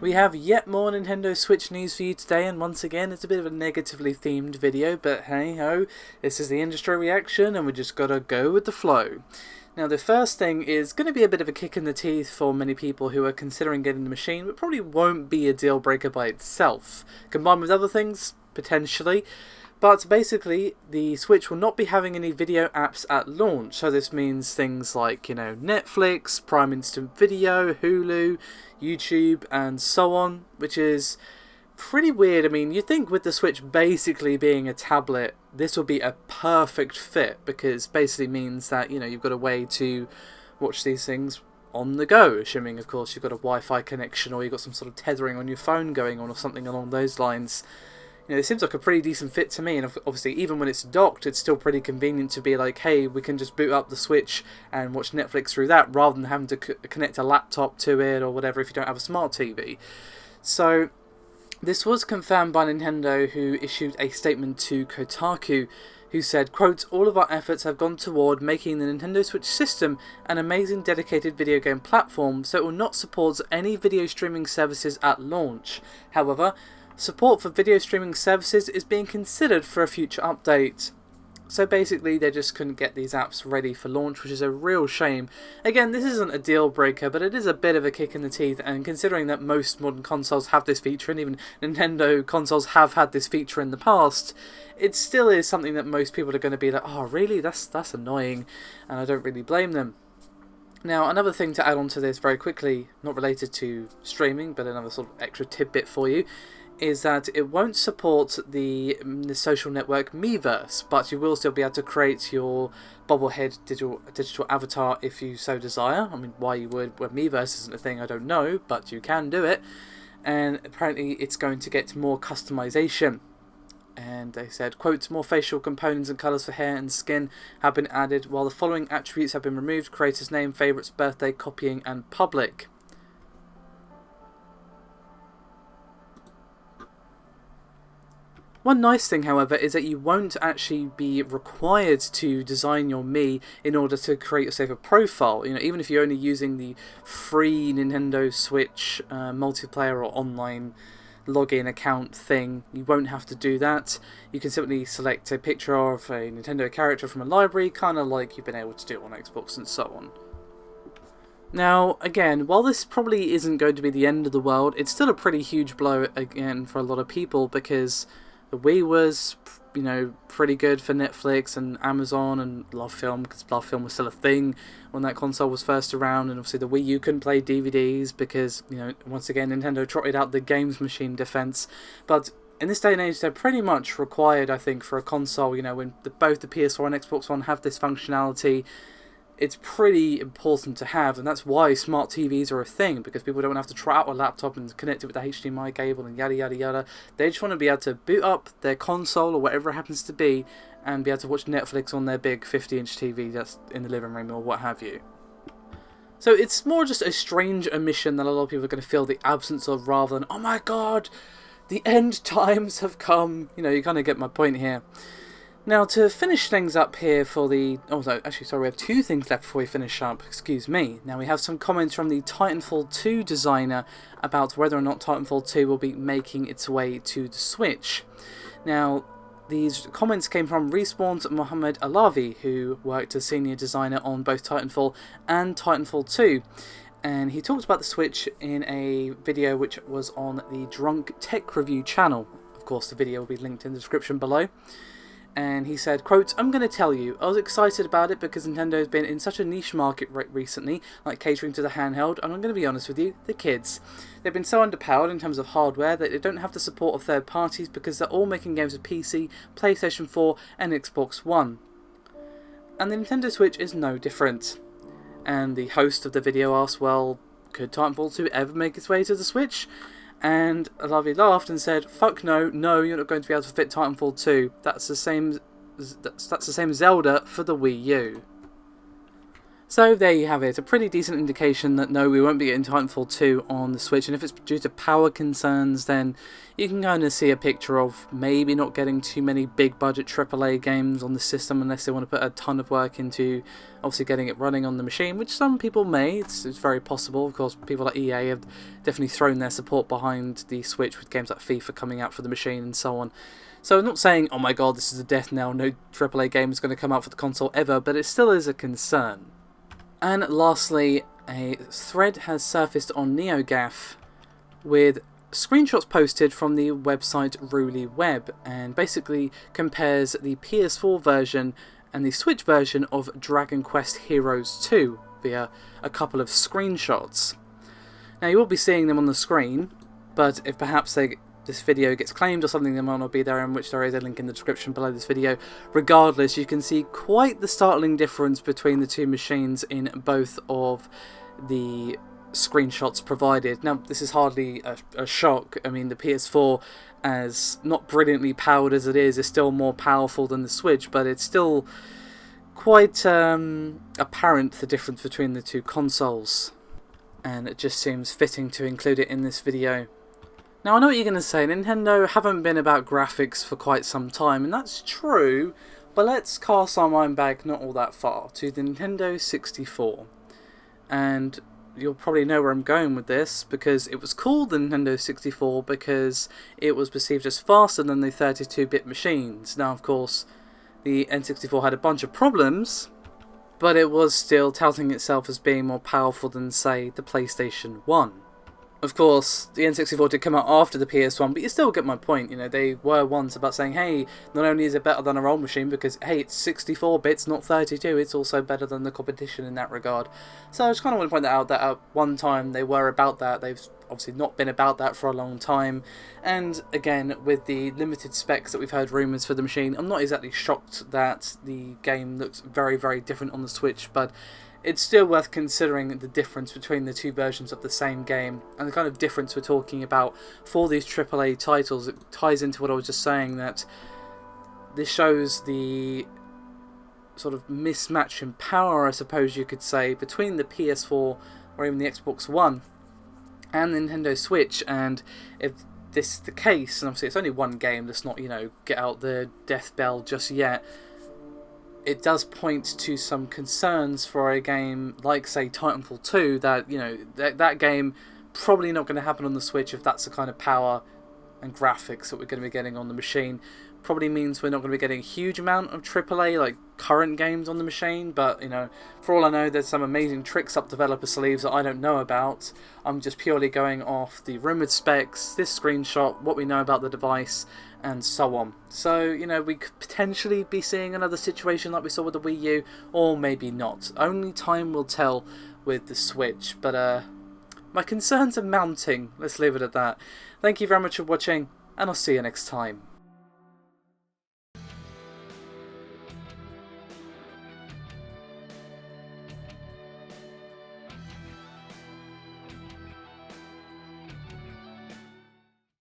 We have yet more Nintendo Switch news for you today, and once again it's a bit of a negatively themed video, but hey ho, this is the industry reaction and we just gotta go with the flow. Now the first thing is going to be a bit of a kick in the teeth for many people who are considering getting the machine, but probably won't be a deal breaker by itself. Combined with other things, potentially. But basically, the Switch will not be having any video apps at launch, so this means things like, Netflix, Prime Instant Video, Hulu, YouTube, and so on, which is pretty weird. I mean, you'd think with the Switch basically being a tablet, this will be a perfect fit, because basically means that, you've got a way to watch these things on the go, assuming, of course, you've got a Wi-Fi connection or you've got some sort of tethering on your phone going on or something along those lines. It seems like a pretty decent fit to me, and obviously even when it's docked, it's still pretty convenient to be like, hey, we can just boot up the Switch and watch Netflix through that, rather than having to connect a laptop to it or whatever if you don't have a smart TV. So this was confirmed by Nintendo, who issued a statement to Kotaku, who said, quote, "All of our efforts have gone toward making the Nintendo Switch system an amazing dedicated video game platform, so it will not support any video streaming services at launch. However, support for video streaming services is being considered for a future update." So basically they just couldn't get these apps ready for launch, which is a real shame. Again, this isn't a deal breaker, but it is a bit of a kick in the teeth, and considering that most modern consoles have this feature, and even Nintendo consoles have had this feature in the past, it still is something that most people are going to be like, oh really, that's annoying, and I don't really blame them. Now, another thing to add on to this very quickly, not related to streaming, but another sort of extra tidbit for you, is that it won't support the social network Miiverse, but you will still be able to create your bobblehead digital avatar if you so desire. I mean, why you would when Miiverse isn't a thing, I don't know, but you can do it. And apparently it's going to get more customization. And they said, quote, "More facial components and colours for hair and skin have been added, while the following attributes have been removed: creator's name, favourites, birthday, copying, and public." One nice thing, however, is that you won't actually be required to design your Mii in order to create yourself a profile. Even if you're only using the free Nintendo Switch multiplayer or online login account thing, you won't have to do that. You can simply select a picture of a Nintendo character from a library, kind of like you've been able to do on Xbox and so on. Now, again, while this probably isn't going to be the end of the world, it's still a pretty huge blow again for a lot of people, because the Wii was, pretty good for Netflix and Amazon and LoveFilm, because LoveFilm was still a thing when that console was first around, and obviously the Wii U couldn't play DVDs because, once again, Nintendo trotted out the games machine defense. But in this day and age, they're pretty much required, I think, for a console, when both the PS4 and Xbox One have this functionality. It's pretty important to have, and that's why smart TVs are a thing, because people don't have to try out a laptop and connect it with the HDMI cable and yada yada yada. They just want to be able to boot up their console or whatever it happens to be and be able to watch Netflix on their big 50-inch TV that's in the living room or what have you. So it's more just a strange omission that a lot of people are going to feel the absence of, rather than, oh my god, the end times have come. You kind of get my point here. Now, to finish things up here for the... Oh, no, actually, sorry, we have two things left before we finish up. Excuse me. Now, we have some comments from the Titanfall 2 designer about whether or not Titanfall 2 will be making its way to the Switch. Now, these comments came from Respawn's Mohammed Alavi, who worked as senior designer on both Titanfall and Titanfall 2. And he talked about the Switch in a video which was on the Drunk Tech Review channel. Of course, the video will be linked in the description below. And he said, quote, "I'm going to tell you, I was excited about it because Nintendo has been in such a niche market recently, like catering to the handheld, and I'm going to be honest with you, the kids. They've been so underpowered in terms of hardware that they don't have the support of third parties because they're all making games with PC, PlayStation 4 and Xbox One. And the Nintendo Switch is no different." And the host of the video asked, well, could Titanfall 2 ever make its way to the Switch? And Alavi laughed and said, "Fuck no, you're not going to be able to fit Titanfall 2. That's the same Zelda for the Wii U." So there you have it, a pretty decent indication that no, we won't be getting Titanfall 2 on the Switch, and if it's due to power concerns, then you can kind of see a picture of maybe not getting too many big budget AAA games on the system unless they want to put a ton of work into obviously getting it running on the machine, which some people may. It's very possible. Of course, people like EA have definitely thrown their support behind the Switch with games like FIFA coming out for the machine and so on. So I'm not saying, oh my god, this is a death knell, no AAA game is going to come out for the console ever, but it still is a concern. And lastly, a thread has surfaced on NeoGAF with screenshots posted from the website RulyWeb, and basically compares the PS4 version and the Switch version of Dragon Quest Heroes 2 via a couple of screenshots. Now you will be seeing them on the screen, but if perhaps this video gets claimed or something, they might not be there, in which there is a link in the description below this video. Regardless, you can see quite the startling difference between the two machines in both of the screenshots provided. Now, this is hardly a shock. I mean, the PS4, as not brilliantly powered as it is still more powerful than the Switch, but it's still quite apparent, the difference between the two consoles. And it just seems fitting to include it in this video. Now, I know what you're going to say, Nintendo haven't been about graphics for quite some time, and that's true, but let's cast our mind back not all that far, to the Nintendo 64. And you'll probably know where I'm going with this, because it was called the Nintendo 64 because it was perceived as faster than the 32-bit machines. Now, of course, the N64 had a bunch of problems, but it was still touting itself as being more powerful than, say, the PlayStation 1. Of course, the N64 did come out after the PS1, but you still get my point. You know, they were once about saying, hey, not only is it better than our old machine, because, hey, it's 64 bits, not 32, it's also better than the competition in that regard. So I just kind of want to point that out, that at one time they were about that. They've obviously not been about that for a long time. And again, with the limited specs that we've heard rumours for the machine, I'm not exactly shocked that the game looks very, very different on the Switch, but it's still worth considering the difference between the two versions of the same game, and the kind of difference we're talking about for these AAA titles. It ties into what I was just saying, that this shows the sort of mismatch in power, I suppose you could say, between the PS4 or even the Xbox One and the Nintendo Switch. And if this is the case, and obviously it's only one game, let's not, get out the death bell just yet, it does point to some concerns for a game like, say, Titanfall 2, that, that game probably not going to happen on the Switch if that's the kind of power and graphics that we're going to be getting on the machine. Probably means we're not going to be getting a huge amount of AAA, like, current games on the machine, but, for all I know, there's some amazing tricks up developer sleeves that I don't know about. I'm just purely going off the rumoured specs, this screenshot, what we know about the device, and so on. So, we could potentially be seeing another situation like we saw with the Wii U, or maybe not. Only time will tell with the Switch, but my concerns are mounting. Let's leave it at that. Thank you very much for watching, and I'll see you next time.